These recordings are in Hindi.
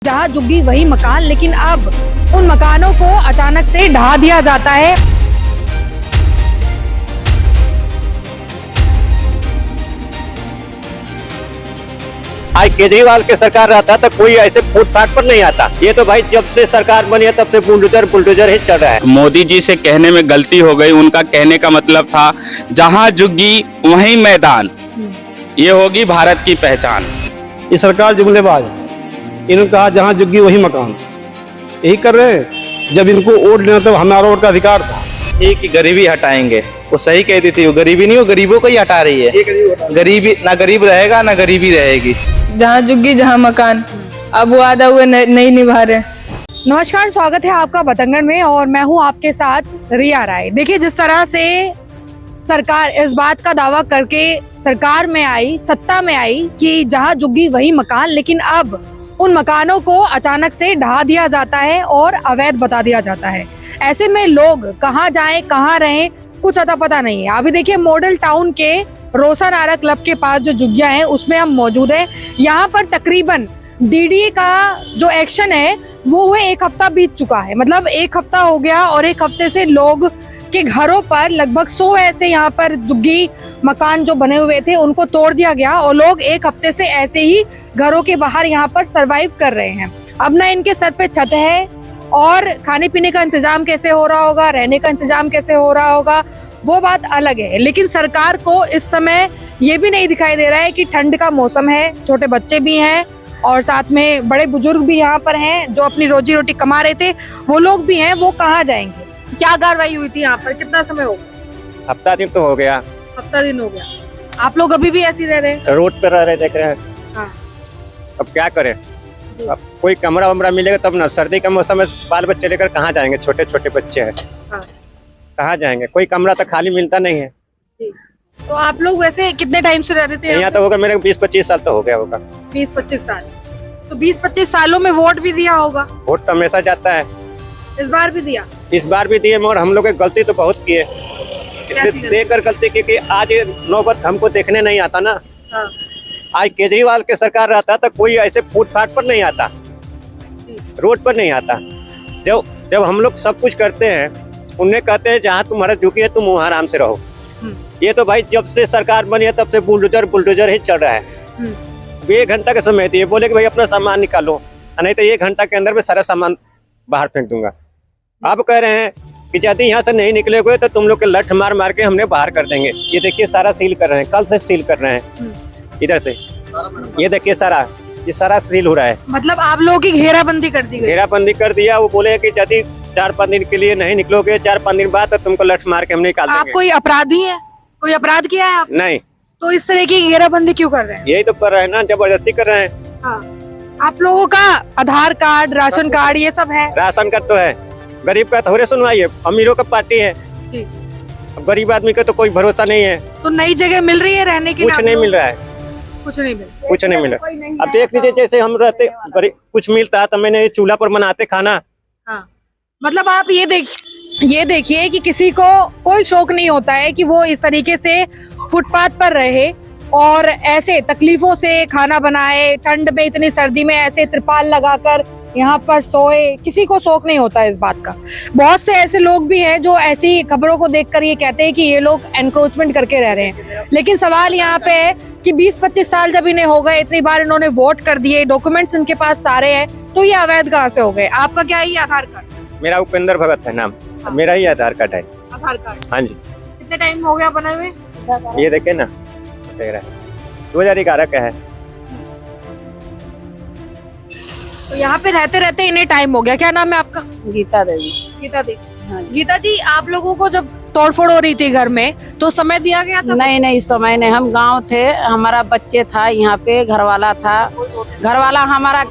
जहाँ झुग्गी वही मकान, लेकिन अब उन मकानों को अचानक से ढहा दिया जाता है। आज केजरीवाल के सरकार रहता तो कोई ऐसे फुटपाथ पर नहीं आता। ये तो भाई जब से सरकार बनी है तब से बुलडोजर ही चल रहा है। मोदी जी से कहने में गलती हो गई। उनका कहने का मतलब था जहां झुग्गी वहीं मैदान, ये होगी भारत की पहचान। ये सरकार जुमलेबाज है। इन्होंने कहा जहां झुग्गी वही मकान, यही कर रहे हैं। जब इनको वोट लेना तो हमारा वोट का अधिकार था। एक गरीबी हटाएंगे, वो सही कहती थी। वो गरीबी नहीं, वो गरीबों को ही हटा रही है। गरीबी ना, गरीब रहेगा ना गरीबी रहेगी। जहाँ झुग्गी जहाँ मकान, अब वो वादा हुए नहीं निभा रहे। नमस्कार, स्वागत है आपका बतंगड़ में और मैं हूं आपके साथ रिया राय। देखिए, जिस तरह से सरकार इस बात का दावा करके सरकार में आई, सत्ता में आई कि जहां झुग्गी वही मकान, लेकिन अब उन मकानों को अचानक से ढहा दिया जाता है और अवैध बता दिया जाता है। ऐसे में लोग कहाँ जाएं, कहाँ रहें, कुछ अता पता नहीं है। अभी देखिए, मॉडल टाउन के रोशनारा क्लब के पास जो झुग्गियां हैं उसमें हम मौजूद हैं। यहाँ पर तकरीबन डीडीए का जो एक्शन है वो हुए 1 हफ्ता बीत चुका है। मतलब 1 हफ्ता हो गया और 1 हफ्ते से लोग के घरों पर लगभग 100 ऐसे यहाँ पर झुग्गी मकान जो बने हुए थे उनको तोड़ दिया गया और लोग 1 हफ्ते से ऐसे ही घरों के बाहर यहाँ पर सरवाइव कर रहे हैं। अब ना इनके सर पे छत है और खाने पीने का इंतजाम कैसे हो रहा होगा, रहने का इंतजाम कैसे हो रहा होगा, वो बात अलग है। लेकिन सरकार को इस समय ये भी नहीं दिखाई दे रहा है कि ठंड का मौसम है, छोटे बच्चे भी हैं और साथ में बड़े बुजुर्ग भी यहाँ पर हैं जो अपनी रोजी रोटी कमा रहे थे, वो लोग भी हैं। वो कहाँ जाएंगे? क्या कार्रवाई हुई थी यहाँ पर? कितना समय हो गया? हफ्ता दिन तो हो गया। हफ्ता दिन हो गया। आप लोग अभी भी ऐसे ही रह रहे हैं? रोड पे रह रहे, देख रहे हैं। हाँ। अब क्या करें? अब कोई कमरा वमरा मिलेगा तब ना। सर्दी का मौसम है, बाल बच्चे लेकर कहाँ जाएंगे? छोटे छोटे बच्चे हैं। हाँ। कहाँ जाएंगे? कोई कमरा तो खाली मिलता नहीं है। तो आप लोग वैसे कितने टाइम से रह रहे थे यहाँ तो होगा मेरे 20-25 साल तो हो गया होगा। 20-25 साल। तो 20-25 सालों में वोट भी दिया होगा? वोट तो हमेशा जाता है। इस बार भी दिया? इस बार भी दिए, मगर हम लोग की गलती तो बहुत की है। इसमें देकर गलती की कि आज ये नौबत हमको देखने नहीं आता ना। हाँ। आज केजरीवाल के सरकार रहता तो कोई ऐसे फुटपाथ पर नहीं आता, रोड पर नहीं आता। जब हम लोग सब कुछ करते हैं, उन्हें कहते हैं जहाँ तुम्हारा झुकी है तुम वहाँ आराम से रहो। ये तो भाई जब से सरकार बनी है तब से बुलडोजर ही चल रहा है। 1 घंटा का समय दिए, बोले कि भाई अपना सामान निकालो, नहीं तो 1 घंटा के अंदर में सारा सामान बाहर फेंक दूंगा। अब कह रहे हैं कि यदि यहाँ से नहीं निकले तो तुम लोग के लठ मार मार के हमने बाहर कर देंगे। ये देखिए सारा सील कर रहे हैं, कल से सील कर रहे हैं। इधर से ये देखिए ये सारा सील हो रहा है। मतलब आप लोगों की घेराबंदी कर दी गई? घेराबंदी कर दिया। वो बोले कि यदि 4-5 दिन के लिए नहीं निकलोगे, 4-5 दिन बाद तो तुमको लठ मार के हम निकाल देंगे। आप कोई अपराधी हैं? कोई अपराध किया है आपने? नहीं। तो इस तरह की घेराबंदी क्यों कर रहे हैं? यही तो कर रहे हैं ना, जबरदस्ती कर रहे हैं। हाँ। आप लोगों का आधार कार्ड, राशन कार्ड ये सब है? राशन कार्ड तो है। गरीब का थोड़े सुनवाइए, अमीरों का पार्टी है जी। अब गरीब आदमी का तो कोई भरोसा नहीं है। तो नई जगह मिल रही है रहने की? कुछ नहीं मिल रहा है। कुछ नहीं मिल रहा। कुछ नहीं मिल रहा। अब देख लीजिए, जैसे हम रहते कुछ मिलता तो मैंने चूल्हा पर बनाते खाना। हाँ। मतलब आप ये देखिए कि किसी को कोई शौक नहीं होता है कि वो इस तरीके से फुटपाथ पर रहे और ऐसे तकलीफों से खाना बनाए, ठंड में इतनी सर्दी में ऐसे त्रिपाल लगाकर यहाँ पर सोए। किसी को शौक नहीं होता इस बात का। बहुत से ऐसे लोग भी हैं जो ऐसी खबरों को देखकर ये कहते हैं कि ये लोग एनक्रोचमेंट करके रह रहे हैं। लेकिन सवाल यहाँ पे है कि 20-25 साल जब इन्हें हो गए, इतनी बार इन्होंने वोट कर दिए, डॉक्यूमेंट्स इनके पास सारे हैं, तो ये अवैध कहाँ से हो गए? आपका क्या है ये आधार कार्ड? मेरा उपेंद्र भगत है नाम। हाँ। मेरा ही आधार कार्ड है। आधार कार्ड? हाँ जी। कितने टाइम हो गया बने हुए? ये देखे ना, 2011 का है। तो यहाँ पे रहते रहते इन्हें टाइम हो गया। क्या नाम है आपका? गीता देवी। गीता देवी। गीता जी, आप लोगों को जब तोड़फोड़ हो रही थी घर में तो समय दिया गया था? नहीं, समय नहीं। हम गांव थे, हमारा बच्चे था यहाँ पे, घरवाला था। घरवाला हमारा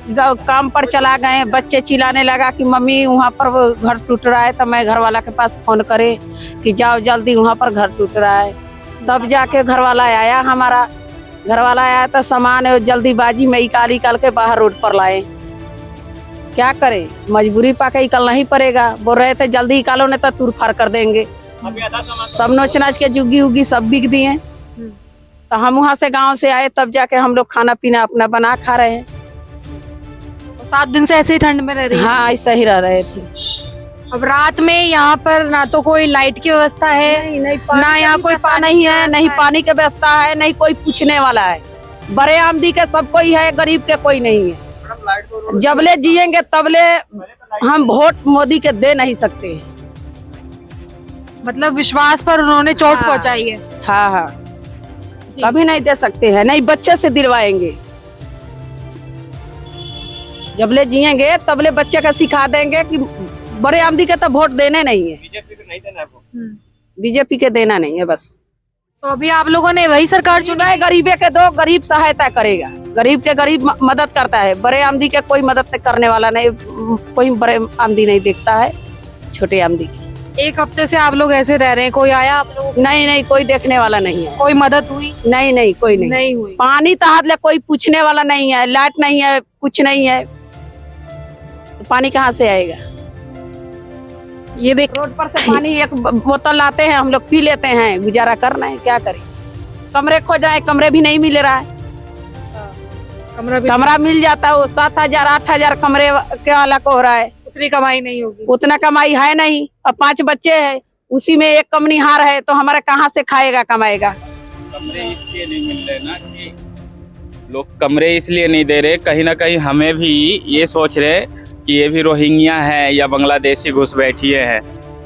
काम पर चला गए। बच्चे चिल्लाने लगा कि मम्मी वहाँ पर घर टूट रहा है। तो मैं घरवाला के पास फोन करे कि जाओ जल्दी, वहाँ पर घर टूट रहा है। तब जाके घरवाला आया। हमारा घरवाला आया तो सामान जल्दीबाजी में निकाल के बाहर रोड पर लाए। क्या करे, मजबूरी पाके निकलना ही पड़ेगा। बोल रहे थे जल्दी निकालो नहीं तो तूर फाड़ कर देंगे। सब नोच नाच के जुग्गी उग्गी सब बिक दिए। तो हम वहाँ से गांव से आए, तब जाके हम लोग खाना पीना अपना बना खा रहे हैं। 7 दिन से ऐसे ही ठंड में रह रही है। हाँ ऐसा ही रह रहे थे। अब रात में यहाँ पर ना तो कोई लाइट की व्यवस्था है, ना यहाँ कोई पानी नहीं है, नहीं पानी की व्यवस्था है, नहीं कोई पूछने वाला है। बड़े आमदी के सब कोई है, गरीब के कोई नहीं है। जबले जिएंगे तबले हम वोट मोदी के दे नहीं सकते। मतलब विश्वास पर उन्होंने चोट हाँ। पहुंचाई है। हाँ हाँ कभी नहीं दे सकते हैं, नहीं बच्चे से दिलवाएंगे। जबले जिएंगे तबले बच्चे का सिखा देंगे कि बड़े आमदी के तो वोट देने नहीं है, बीजेपी को नहीं देना है वो। बीजेपी के देना नहीं है बस। तो अभी आप लोगों ने वही सरकार चुनी चुना है, गरीबे के दो, गरीब सहायता करेगा, गरीब के गरीब मदद करता है। बड़े आमदी के कोई मदद करने वाला नहीं, कोई बड़े आमदी नहीं देखता है, छोटे आमदी की। एक हफ्ते से आप लोग ऐसे रह रहे हैं, कोई आया आप लोग? नहीं नहीं कोई देखने वाला नहीं है, कोई मदद हुई? नहीं नहीं कोई नहीं, नहीं हुई। पानी तो हाथ ले कोई पूछने वाला नहीं है, लाइट नहीं है, कुछ नहीं है, तो पानी कहाँ से आएगा? ये देख, रोड पर से पानी एक बोतल लाते हैं, हम लोग पी लेते हैं, गुजारा करना है, क्या करें? कमरे खोज रहे हैं, कमरे भी नहीं मिल रहा है। कमरा मिल जाता है वो 7,000 8,000 कमरे के वाला को हो रहा है। उतनी कमाई नहीं होगी। उतना कमाई है नहीं, अब 5 बच्चे हैं, उसी में एक कमनिहार है, तो हमारा कहाँ से खाएगा कमाएगा? कमरे इसलिए नहीं मिल रहे ना कि लोग कमरे इसलिए नहीं दे रहे, कहीं ना कहीं हमें भी ये सोच रहे कि ये भी रोहिंग्या है या बांग्लादेशी घुसपैठिए हैं।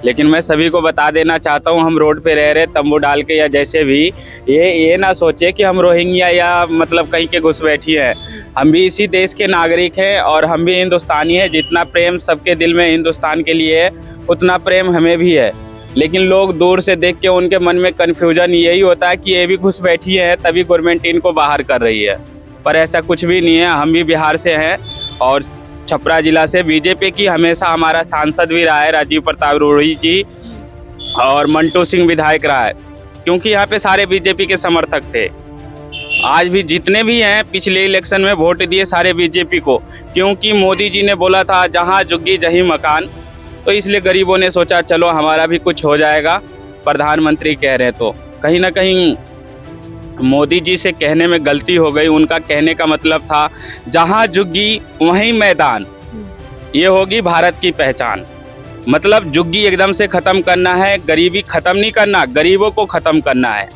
लेकिन मैं सभी को बता देना चाहता हूँ, हम रोड पे रह रहे तंबू डाल के या जैसे भी, ये ना सोचे कि हम रोहिंग्या या मतलब कहीं के घुसपैठिए हैं। हम भी इसी देश के नागरिक हैं और हम भी हिंदुस्तानी हैं। जितना प्रेम सबके दिल में हिंदुस्तान के लिए है, उतना प्रेम हमें भी है। लेकिन लोग दूर से देख के उनके मन में कन्फ्यूजन यही होता है कि ये भी घुसपैठिए हैं, तभी गवर्नमेंट इनको बाहर कर रही है। पर ऐसा कुछ भी नहीं है। हम भी बिहार से हैं और छपरा जिला से। बीजेपी की हमेशा हमारा सांसद भी रहा है राजीव प्रताप रूढ़ी जी, और मंटू सिंह विधायक रहा है, क्योंकि यहाँ पे सारे बीजेपी के समर्थक थे। आज भी जितने भी हैं पिछले इलेक्शन में वोट दिए सारे बीजेपी को, क्योंकि मोदी जी ने बोला था जहाँ झुग्गी जहीं मकान। तो इसलिए गरीबों ने सोचा चलो हमारा भी कुछ हो जाएगा, प्रधानमंत्री कह रहे हैं। तो कहीं ना कहीं मोदी जी से कहने में गलती हो गई। उनका कहने का मतलब था जहाँ झुग्गी वहीं मैदान, ये होगी भारत की पहचान। मतलब झुग्गी एकदम से खत्म करना है, गरीबी खत्म नहीं करना, गरीबों को खत्म करना है।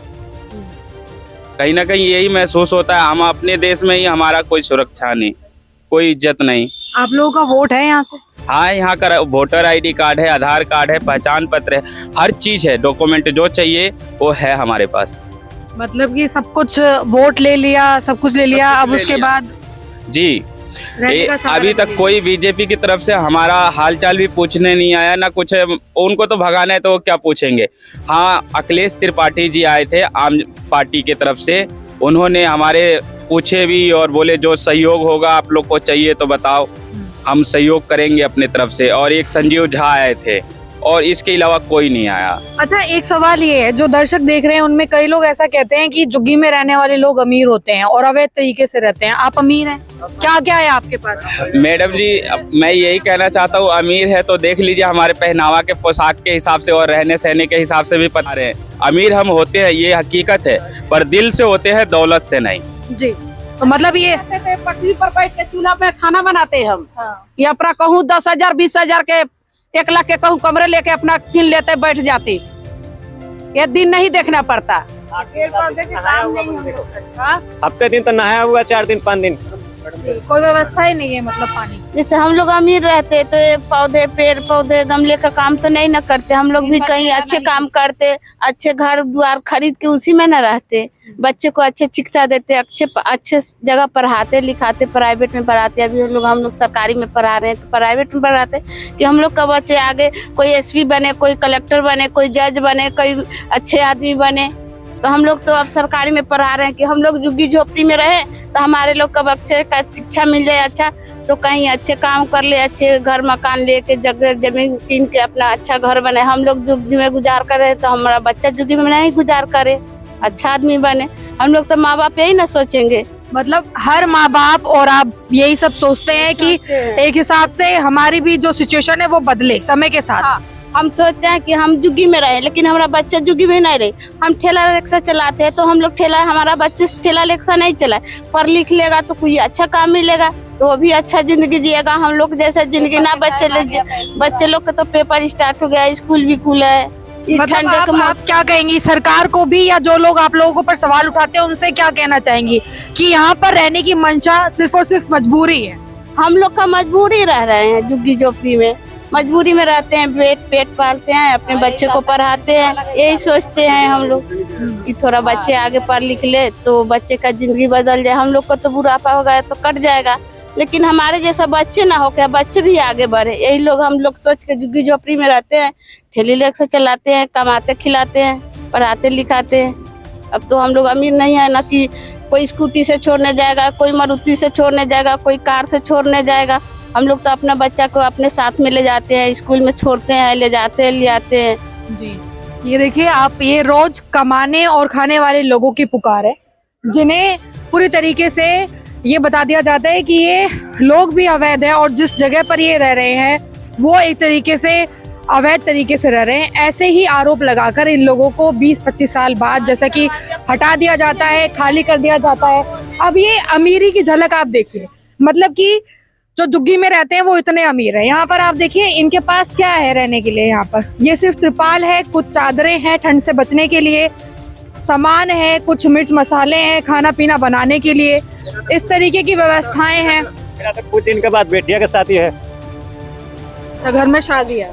कहीं ना कहीं यही महसूस होता है, हम अपने देश में ही हमारा कोई सुरक्षा नहीं, कोई इज्जत नहीं। आप लोगों का वोट है यहाँ से? हाँ, यहाँ का वोटर ID कार्ड है, आधार कार्ड है, पहचान पत्र है, हर चीज है, डॉक्यूमेंट जो चाहिए वो है हमारे पास। मतलब कि सब कुछ वोट ले लिया, सब कुछ ले लिया, अब उसके बाद जी रहने का सहारा अभी तक नहीं। कोई बीजेपी की तरफ से हमारा हालचाल भी पूछने नहीं आया ना कुछ। उनको तो भगाना है तो वो क्या पूछेंगे। हाँ, अखिलेश त्रिपाठी जी आए थे आम पार्टी की तरफ से, उन्होंने हमारे पूछे भी और बोले जो सहयोग होगा आप लोग को चाहिए तो बताओ, हम सहयोग करेंगे अपने तरफ से। और एक संजीव झा आए थे और इसके अलावा कोई नहीं आया। अच्छा, एक सवाल ये है, जो दर्शक देख रहे हैं उनमें कई लोग ऐसा कहते हैं कि झुग्गी में रहने वाले लोग अमीर होते हैं और अवैध तरीके से रहते हैं। आप अमीर हैं? क्या क्या है आपके पास? मैडम जी, मैं यही कहना चाहता हूँ, अमीर है तो देख लीजिए हमारे पहनावा के पोशाक के हिसाब से और रहने सहने के हिसाब से भी पता रहे हैं। अमीर हम होते हैं, ये हकीकत है, पर दिल से होते हैं, दौलत से नहीं। जी, तो मतलब ये पटरी पर बैठ के चूल्हा पे खाना बनाते हैं हम। ये अपना कहूँ 10,000 20,000 के 1 लाख के कहूँ कमरे लेके अपना किन लेते बैठ जाते, ये दिन नहीं देखना पड़ता। हफ्ते दिन तो नहाया हुआ, 4 दिन 5 दिन। कोई व्यवस्था ही नहीं है मतलब पानी। जैसे हम लोग अमीर रहते तो ये पौधे पेड़ पौधे गमले का काम तो नहीं न करते, हम लोग भी कहीं अच्छे काम करते, अच्छे घर द्वार खरीद के उसी में न रहते, बच्चे को अच्छे शिक्षा देते, अच्छे जगह पढ़ाते लिखाते, प्राइवेट में पढ़ाते। अभी हम लोग सरकारी में पढ़ा रहे हैं तो प्राइवेट में पढ़ाते कि हम लोग का बच्चे आगे कोई SP बने, कोई कलेक्टर बने, कोई जज बने, कोई अच्छे आदमी बने। तो हम लोग तो अब सरकारी में पढ़ा रहे हैं कि हम लोग झुग्गी झोपड़ी में रहे तो हमारे लोग का बच्चे का शिक्षा मिल जाए अच्छा, तो कहीं अच्छे काम कर ले, अच्छे घर मकान लेके जगह जमीन कीन के अपना अच्छा घर बने। हम लोग झुग्गी में गुजार कर रहे तो हमारा बच्चा झुग्गी में नहीं गुजार करे, अच्छा आदमी बने। हम लोग तो माँ बाप यही ना सोचेंगे। मतलब हर माँ बाप और आप यही सब सोचते हैं कि एक हिसाब से हमारी भी जो सिचुएशन है वो बदले समय के साथ। हाँ, हम सोचते हैं कि हम झुग्गी में रहे, लेकिन हमारा बच्चा झुग्गी में नहीं रहे। हम ठेला रिक्शा चलाते हैं तो हम लोग ठेला, हमारा बच्चे ठेला रिक्शा नहीं चलाए, पढ़ लिख लेगा तो कोई अच्छा काम मिलेगा, तो वो भी अच्छा जिंदगी जिएगा, हम लोग जैसा जिंदगी ना। बच्चे लोग का तो पेपर स्टार्ट हो गया, स्कूल भी खुला है। इस मतलब ठंडे के आप क्या कहेंगी सरकार को भी, या जो लोग आप लोगों पर सवाल उठाते हैं उनसे क्या कहना चाहेंगी कि यहाँ पर रहने की मंशा सिर्फ और सिर्फ मजबूरी है? हम लोग का मजबूरी रह रहे हैं, झुग्गी झोपड़ी में मजबूरी में रहते हैं, पेट पालते हैं, अपने बच्चे को पढ़ाते हैं। यही सोचते हैं हम लोग कि थोड़ा बच्चे आगे पढ़ लिख ले तो बच्चे का जिंदगी बदल जाए। हम लोग को तो बुढ़ापा हो गया तो कट जाएगा, लेकिन हमारे जैसा बच्चे ना हो, क्या बच्चे भी आगे बढ़े। यही लोग हम लोग सोच के झुग्गी झोपड़ी में रहते हैं, ठेली रिक्शा चलाते हैं, कमाते खिलाते हैं, पढ़ाते लिखाते हैं। अब तो हम लोग अमीर नहीं है ना कि कोई स्कूटी से छोड़ने जाएगा, कोई मारुति से छोड़ने जाएगा, कोई कार से छोड़ने जाएगा। हम लोग तो अपना बच्चा को अपने साथ में ले जाते हैं, स्कूल में छोड़ते हैं, ले जाते हैं, ले आते हैं। जी ये देखिए आप, ये रोज कमाने और खाने वाले लोगों की पुकार है, जिन्हें पूरी तरीके से ये बता दिया जाता है कि ये लोग भी अवैध है और जिस जगह पर ये रह रहे हैं वो एक तरीके से अवैध तरीके से रह रहे हैं। ऐसे ही आरोप लगाकर इन लोगों को 20-25 साल बाद जैसा कि हटा दिया जाता है, खाली कर दिया जाता है। अब ये अमीरी की झलक आप देखिए, मतलब कि जो झुग्गी में रहते हैं वो इतने अमीर हैं। यहाँ पर आप देखिए इनके पास क्या है रहने के लिए। यहाँ पर ये सिर्फ त्रिपाल है, कुछ चादरें हैं ठंड से बचने के लिए, सामान है, कुछ मिर्च मसाले हैं खाना पीना बनाने के लिए, इस तरीके की व्यवस्थाएं हैं। मेरा तो कुछ दिन के बाद बेटिया के शादी है। अच्छा, घर में शादी है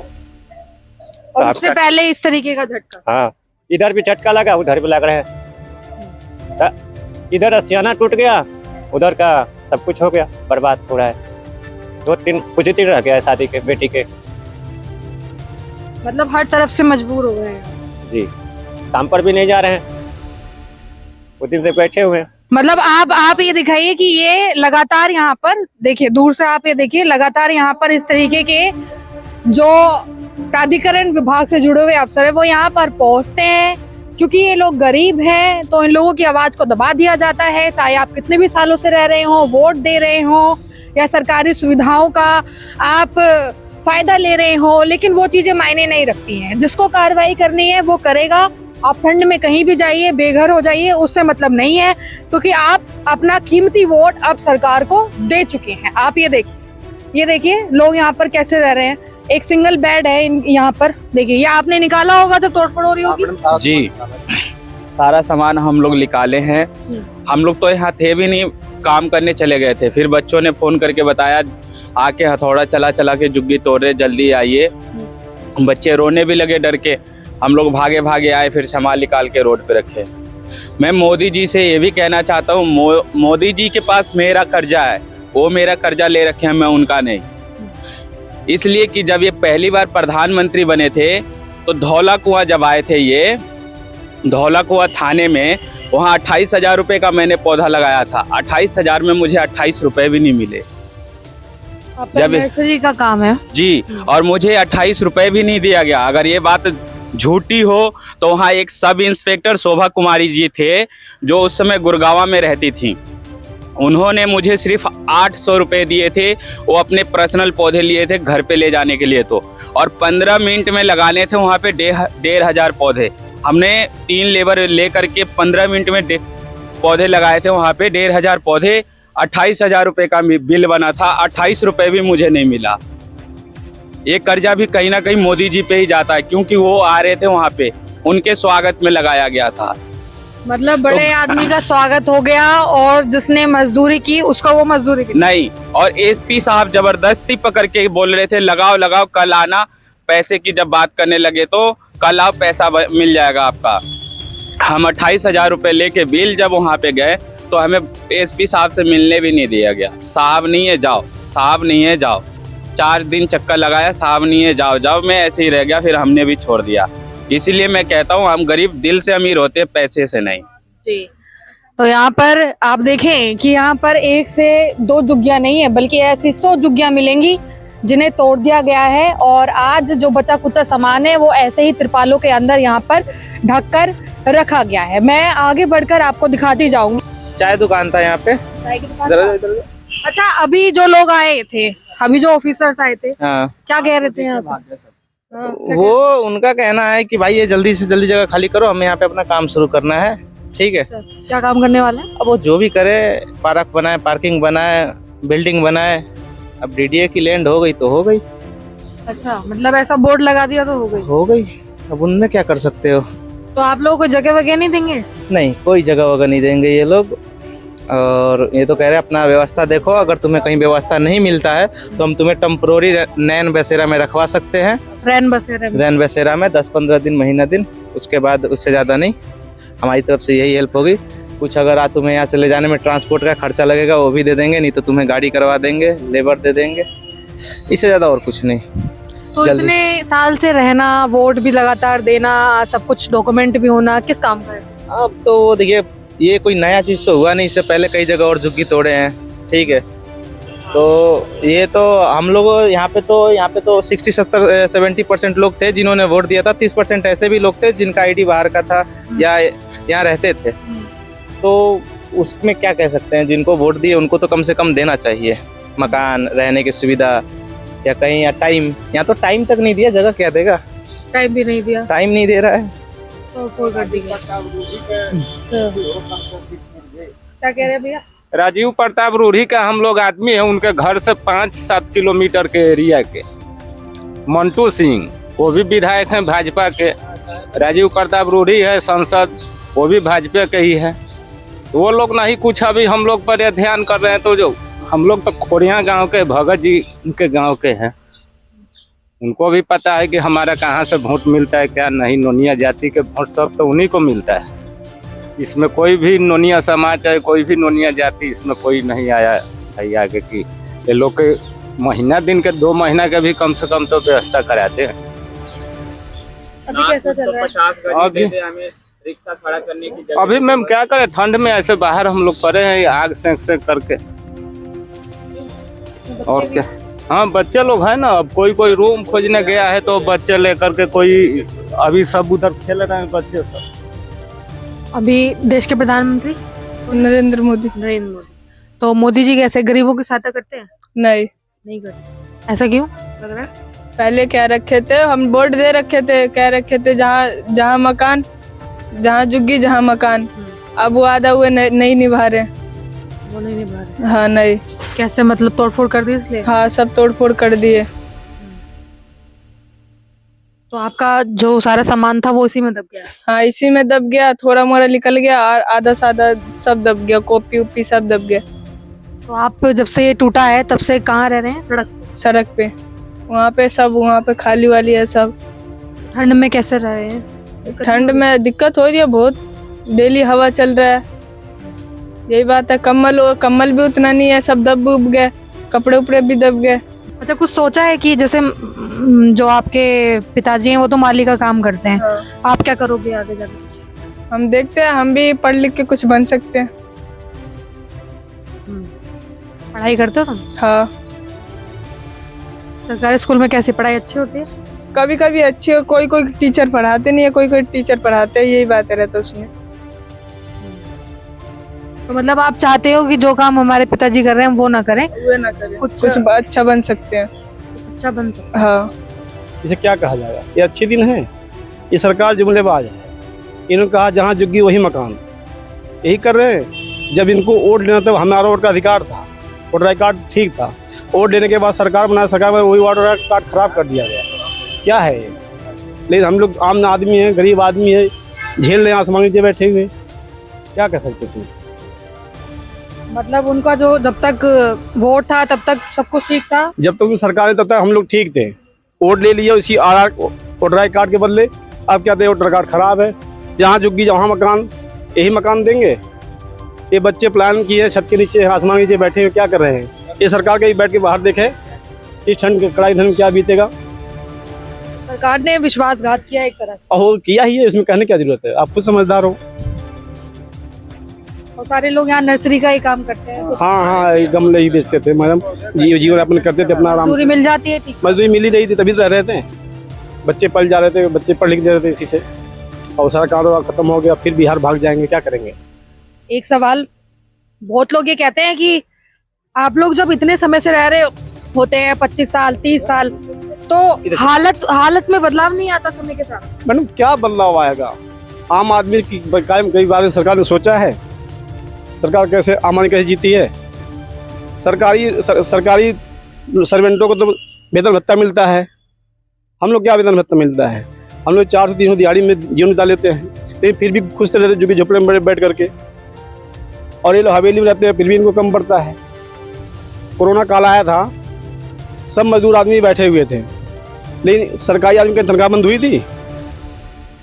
और उससे आपका- पहले इस तरीके का झटका। हाँ, इधर भी झटका लगा, उधर भी लग रहा है। इधर असियाना टूट गया, उधर का सब कुछ हो गया, बर्बाद हो रहा है। कुछ दिन रह गया है शादी के, बेटी के। मतलब हर तरफ से मजबूर हो गए हैं। जी, काम पर भी नहीं जा रहे हैं, कुछ दिन से बैठे हुए हैं। मतलब आप ये दिखाइए कि ये लगातार यहाँ पर देखिए, दूर से आप ये देखिए, लगातार यहाँ पर इस तरीके के जो प्राधिकरण विभाग से जुड़े हुए अफसर है वो यहाँ पर पहुंचते हैं, क्योंकि ये लोग गरीब हैं तो इन लोगों की आवाज को दबा दिया जाता है। चाहे आप कितने भी सालों से रह रहे हो, वोट दे रहे हो या सरकारी सुविधाओं का आप फायदा ले रहे हो, लेकिन वो चीजें मायने नहीं रखती हैं। जिसको कार्रवाई करनी है वो करेगा। आप ठंड में कहीं भी जाइए, बेघर हो जाइए, उससे मतलब नहीं है, क्योंकि आप अपना कीमती वोट अब सरकार को दे चुके हैं। आप ये देखिए लोग यहाँ पर कैसे रह रहे हैं। एक सिंगल बेड है यहाँ पर, देखिए ये आपने निकाला होगा जब तोड़फोड़ हो रही होगी। जी, सारा सामान हम लोग निकाले हैं। हम लोग तो यहाँ थे भी नहीं, काम करने चले गए थे। फिर बच्चों ने फोन करके बताया, आके हथौड़ा चला के झुग्गी तोड़ रहे, जल्दी आइए। बच्चे रोने भी लगे डर के। हम लोग भागे भागे आए, फिर सामान निकाल के रोड पे रखे। मैं मोदी जी से ये भी कहना चाहता हूँ, मोदी जी के पास मेरा कर्जा है, वो मेरा कर्जा ले रखे हैं, मैं उनका नहीं। इसलिए कि जब ये पहली बार प्रधानमंत्री बने थे तो धौला कुआं जब आए थे, ये धौला कुआं थाने में, वहाँ 28,000 रुपये का मैंने पौधा लगाया था। 28,000 में मुझे 28 रुपये भी नहीं मिले। जब नर्सरी का काम है जी, और मुझे 28 रुपये भी नहीं दिया गया। अगर ये बात झूठी हो तो वहाँ एक सब इंस्पेक्टर शोभा कुमारी जी थे, जो उस समय गुड़गांव में रहती थी। उन्होंने मुझे सिर्फ 800 रुपये दिए थे। वो अपने पर्सनल पौधे लिए थे घर पे ले जाने के लिए, तो और 15 मिनट में लगाने थे वहाँ पे 1,500 पौधे। हमने 3 लेबर ले करके 15 मिनट में पौधे लगाए थे वहाँ पे, 1,500 पौधे। 28,000 रुपये का बिल बना था, 28 रुपये भी मुझे नहीं मिला। ये कर्जा भी कहीं ना कहीं मोदी जी पे ही जाता है, क्योंकि वो आ रहे थे वहाँ पे, उनके स्वागत में लगाया गया था। मतलब बड़े आदमी का स्वागत हो गया और जिसने मजदूरी की उसका वो मजदूरी की नहीं। और एसपी साहब जबरदस्ती पकड़ के बोल रहे थे, लगाओ कल आना। पैसे की जब बात करने लगे तो कल आओ, पैसा मिल जाएगा आपका। हम 28,000 रुपये लेके बिल जब वहाँ पे गए तो हमें एसपी साहब से मिलने भी नहीं दिया गया। साहब नहीं है जाओ, साहब नहीं है जाओ। 4 दिन चक्कर लगाया, साहब नहीं है जाओ। मैं ऐसे ही रह गया, फिर हमने भी छोड़ दिया। इसीलिए मैं कहता हूँ, हम गरीब दिल से अमीर होते हैं, पैसे से नहीं। जी। तो यहाँ पर आप देखें कि यहाँ पर 1 से 2 झुग्गियाँ नहीं है, बल्कि ऐसी 100 झुग्गियाँ मिलेंगी जिन्हें तोड़ दिया गया है। और आज जो बचा कुचा सामान है वो ऐसे ही त्रिपालों के अंदर यहाँ पर ढक कर रखा गया है। मैं आगे बढ़कर आपको दिखाती जाऊंगी। चाय दुकान था यहाँ पे। चाय की दुकान। अच्छा, अभी जो लोग आए थे, अभी जो ऑफिसर्स आए थे, हाँ, क्या कह रहे थे यहाँ पे? वो उनका कहना है कि भाई ये जल्दी से जल्दी जगह खाली करो, हमें यहाँ पे अपना काम शुरू करना है। ठीक है, क्या काम करने वाले हैं? अब वो जो भी करे, पार्क बनाए, पार्किंग बनाए, बिल्डिंग बनाए। अब डीडीए की लैंड हो गई तो हो गई, अच्छा, मतलब ऐसा बोर्ड लगा दिया तो हो गई। अब उनमें क्या कर सकते हो। तो आप लोगों को जगह वगैरह नहीं देंगे? नहीं, कोई जगह वगैरह नहीं देंगे ये लोग। और ये तो कह रहे हैं अपना व्यवस्था देखो, अगर तुम्हें कहीं व्यवस्था नहीं मिलता है तो हम तुम्हें टेम्पोररी नैन बसेरा में रखवा सकते हैं। रैन बसेरा में? रैन बसेरा में 10-15 दिन, महीना दिन, उसके बाद उससे ज़्यादा नहीं। हमारी तरफ से यही हेल्प होगी। कुछ अगर तुम्हें यहाँ से ले जाने में ट्रांसपोर्ट का खर्चा लगेगा वो भी दे देंगे, नहीं तो तुम्हें गाड़ी करवा देंगे, लेबर दे देंगे, इससे ज़्यादा और कुछ नहीं। तो जल्दी इतने साल से रहना, वोट भी लगातार देना, सब कुछ डॉक्यूमेंट भी होना, किस काम का है? अब तो देखिए ये कोई नया चीज़ तो हुआ नहीं, इससे पहले कई जगह और झुग्गी तोड़े हैं, ठीक है। तो ये तो हम लोग यहाँ पे तो 60-70-70% लोग थे जिन्होंने वोट दिया था। 30% ऐसे भी लोग थे जिनका आईडी बाहर का था या यहाँ रहते थे। तो उसमें क्या कह सकते हैं, जिनको वोट दिए उनको तो कम से कम देना चाहिए मकान, रहने की सुविधा या कहीं या टाइम। यहाँ तो टाइम तक नहीं दिया, जगह क्या देगा। टाइम भी नहीं दिया, टाइम नहीं दे रहा है। तो कर दिया। क्या कह रहे हैं भैया? राजीव प्रताप रूढ़ी का हम लोग आदमी है, उनके घर से 5-7 किलोमीटर के एरिया के मंटू सिंह, वो भी विधायक हैं भाजपा के। राजीव प्रताप रूढ़ी है सांसद, वो भी भाजपा के ही है। तो वो लोग नहीं कुछ अभी हम लोग पर ध्यान कर रहे हैं। तो जो हम लोग तो खोरिया गांव के भगत जी के गांव के हैं, उनको भी पता है कि हमारा कहाँ से वोट मिलता है क्या नहीं। नोनिया जाति के वोट सब तो उन्हीं को मिलता है। इसमें कोई भी नोनिया समाज चाहे कोई भी नोनिया जाति, इसमें कोई नहीं आया है आगे कि ये लोग के महीना दिन के 2 महीना के भी कम से कम तो व्यवस्था कराते हैं। अभी कैसा चल रहा है? अभी रिक्शा खड़ा करने की जगह अभी मैम क्या करें, ठंड में ऐसे बाहर हम लोग पड़े हैं आग सेंक करके। और क्या, हाँ बच्चे लोग हैं ना। अब कोई रूम खोजने गया है तो बच्चे लेकर के कोई अभी सब उधर खेल रहे हैं बच्चे सब। अभी देश के प्रधानमंत्री नरेंद्र मोदी। तो मोदी जी कैसे गरीबों की सहायता करते हैं? नहीं करते। ऐसा क्यों लग रहा है? पहले क्या रखे थे, हम वोट दे रखे थे, क्या रखे थे जहाँ मकान, जहाँ जुग्गी जहाँ मकान। अब वो आधा हुए नहीं निभा रहे। वो नहीं निभा रहे? हाँ नहीं। कैसे, मतलब तोड़फोड़ कर दी इसलिए? हाँ सब तोड़फोड़ कर दिए। तो आपका जो सारा सामान था वो इसी में दब गया? हाँ इसी में दब गया, थोड़ा मोड़ा निकल गया और आधा साधा सब दब गया, कॉपी उपी सब दब गया। तो आप जब से ये टूटा है तब से कहाँ रह रहे हैं? सड़क पे। वहाँ पे सब, वहाँ पे खाली वाली है सब। ठंड में कैसे रह रहे हैं? ठंड में दिक्कत हो रही है बहुत, डेली हवा चल रहा है, यही बात है। कम्बल भी उतना नहीं है, सब दब उब गए, कपड़े उपड़े भी दब गए। अच्छा, कुछ सोचा है कि जैसे जो आपके पिताजी हैं वो तो माली का काम करते हैं, हाँ। आप क्या करोगे आगे जाकर? हम देखते हैं, हम भी पढ़ लिख के कुछ बन सकते हैं। पढ़ाई करते हो तुम? हाँ। सरकारी स्कूल में कैसी पढ़ाई अच्छी होती है? कभी कभी अच्छी हो, कोई टीचर पढ़ाते नहीं है, कोई टीचर पढ़ाते हैं, यही बात रहता है उसमें। तो मतलब आप चाहते हो कि जो काम हमारे पिताजी कर रहे हैं वो ना करें, वो ना करें, कुछ अच्छा बन सकते हैं। अच्छा बन सकता हाँ। इसे क्या कहा जाएगा, ये अच्छे दिन है। ये सरकार जुमलेबाज है। इन्होंने कहा जहाँ जुग्गी वही मकान, यही कर रहे हैं। जब इनको वोट लेना था, हमारा वोट का अधिकार था, वोटर आई कार्ड ठीक था। वोट लेने के बाद सरकार बनाया, सरकार में वही वोटर आई कार्ड खराब कर दिया गया। क्या है ये? लेकिन हम लोग आम आदमी हैं, गरीब आदमी है, झेल रहे हैं, आसमान नीचे बैठे हुए, क्या कह सकते हैं। मतलब उनका जो जब तक वोट था तब तक सब कुछ ठीक था, जब तक सरकार है तब तक हम लोग ठीक थे। वोट ले लिया उसी वोटर आई कार्ड के बदले, अब क्या थे वोटर कार्ड खराब है। जहाँ जुग्गी जहाँ मकान, यही मकान देंगे। ये बच्चे प्लान किए, छत के नीचे आसमान नीचे बैठे हुए क्या कर रहे हैं। ये सरकार के बैठ के बाहर देखे इस ठंड के कड़ाई धन क्या बीतेगा। सरकार ने विश्वासघात किया एक तरह से। और किया ही है, इसमें कहने क्या जरूरत है, आप खुद समझदार हो। और सारे लोग यहाँ नर्सरी का ही काम करते हैं। हाँ, ये गमले ही बेचते थे मैडम, जीवन यापन करते थे अपना आराम। मजदूरी मिल जाती है? ठीक, मजदूरी मिल ही रही थी, तभी तो रह रहे थे। बच्चे पल जा रहे थे, बच्चे पढ़ लिख रहे थे इसी से। और सारा कारोबार खत्म हो गया, फिर बिहार भाग जाएंगे, क्या करेंगे। एक सवाल, बहुत लोग ये कहते हैं कि आप लोग जब इतने समय से रह रहे होते हैं, 25 साल 30 साल, तो हालत में बदलाव नहीं आता समय के साथ? मैडम क्या बदलाव आएगा? आम आदमी की कई बार सरकार ने सोचा है, सरकार कैसे आम आदमी कैसे जीती है। सरकारी सर्वेंटों को तो वेतन भत्ता मिलता है, हम लोग क्या वेतन भत्ता मिलता है? हम लोग 400-300 दिहाड़ी में जीवन बिता लेते हैं, लेकिन फिर भी खुश तो रहते झुग्गी झोपड़े में बैठ करके। और ये लोग हवेली में रहते हैं, फिर भी इनको कम पड़ता है। कोरोना काल आया था, सब मजदूर आदमी बैठे हुए थे, लेकिन सरकारी आदमी की तनख्वाह बंद हुई थी,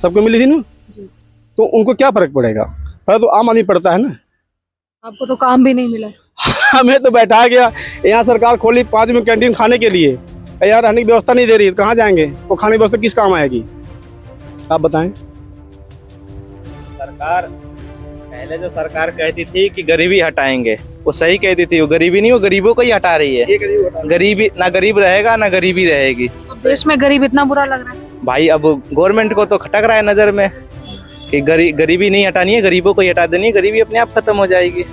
सबको मिली थी ना, तो उनको क्या फर्क पड़ेगा? फर्क तो आम आदमी पड़ता है ना। आपको तो काम भी नहीं मिला। हमें तो बैठा गया, यहाँ सरकार खोली 5 में कैंटीन खाने के लिए, यहाँ रहने की व्यवस्था नहीं दे रही, कहाँ जाएंगे? वो खाने की व्यवस्था किस काम आएगी, आप बताएं। सरकार पहले जो सरकार कहती थी कि गरीबी हटाएंगे, वो सही कहती थी। वो गरीबी नहीं, वो गरीबों को ही हटा रही है। गरीबी ना, गरीब रहेगा ना गरीबी रहेगी। अब देश में गरीब इतना बुरा लग रहा है भाई, अब गवर्नमेंट को तो खटक रहा है नजर में कि गरीबी नहीं हटानी है, गरीबों को ही हटा देनी है, गरीबी अपने आप खत्म हो जाएगी।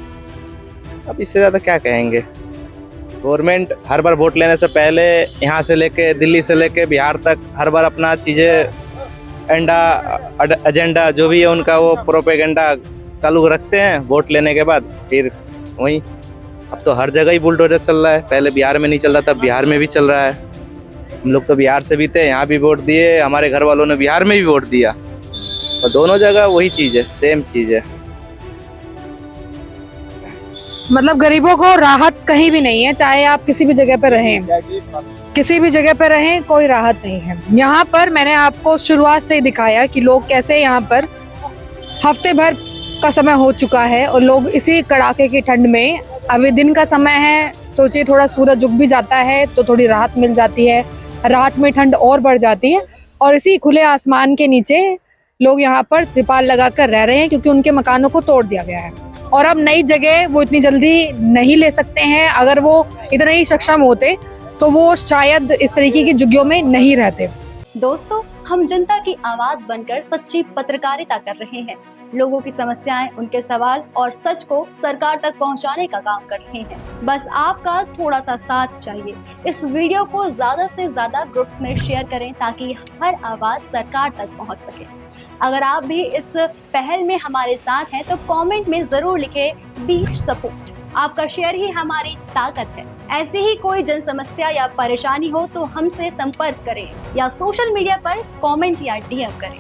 अब इससे ज्यादा क्या कहेंगे। गवर्नमेंट हर बार वोट लेने से पहले यहाँ से लेके दिल्ली से लेके बिहार तक हर बार अपना चीजें एजेंडा जो भी है उनका वो प्रोपेगेंडा चालू रखते हैं। वोट लेने के बाद फिर वही, अब तो हर जगह ही बुलडोजर चल रहा है। पहले बिहार में नहीं चल रहा था, बिहार में भी चल रहा है। हम लोग तो बिहार से भी थे, यहाँ भी वोट दिए, हमारे घर वालों ने बिहार में भी वोट दिया, और दोनों जगह वही चीज है, सेम चीज है। मतलब गरीबों को राहत कहीं भी नहीं है, चाहे आप किसी भी जगह पे रहें, किसी भी जगह पे रहें, कोई राहत नहीं है। यहाँ पर मैंने आपको शुरुआत से ही दिखाया कि लोग कैसे यहाँ पर हफ्ते भर का समय हो चुका है और लोग इसी कड़ाके की ठंड में, अभी दिन का समय है, सोचिए थोड़ा सूरज उग भी जाता है तो थोड़ी राहत मिल जाती है, रात में ठंड और बढ़ जाती है, और इसी खुले आसमान के नीचे लोग यहाँ पर त्रिपाल लगाकर रह रहे हैं क्योंकि उनके मकानों को तोड़ दिया गया है और अब नई जगह वो इतनी जल्दी नहीं ले सकते हैं। अगर वो इतने ही सक्षम होते तो वो शायद इस तरीके की झुग्गियों में नहीं रहते। दोस्तों, हम जनता की आवाज बनकर सच्ची पत्रकारिता कर रहे हैं। लोगों की समस्याएं, उनके सवाल और सच को सरकार तक पहुंचाने का काम कर रहे हैं। बस आपका थोड़ा सा साथ चाहिए। इस वीडियो को ज्यादा से ज्यादा ग्रुप्स में शेयर करें ताकि हर आवाज सरकार तक पहुंच सके। अगर आप भी इस पहल में हमारे साथ हैं तो कमेंट में जरूर लिखें बी सपोर्ट। आपका शेयर ही हमारी ताकत है। ऐसी ही कोई जन समस्या या परेशानी हो तो हमसे संपर्क करें या सोशल मीडिया पर कमेंट या डीएम करें।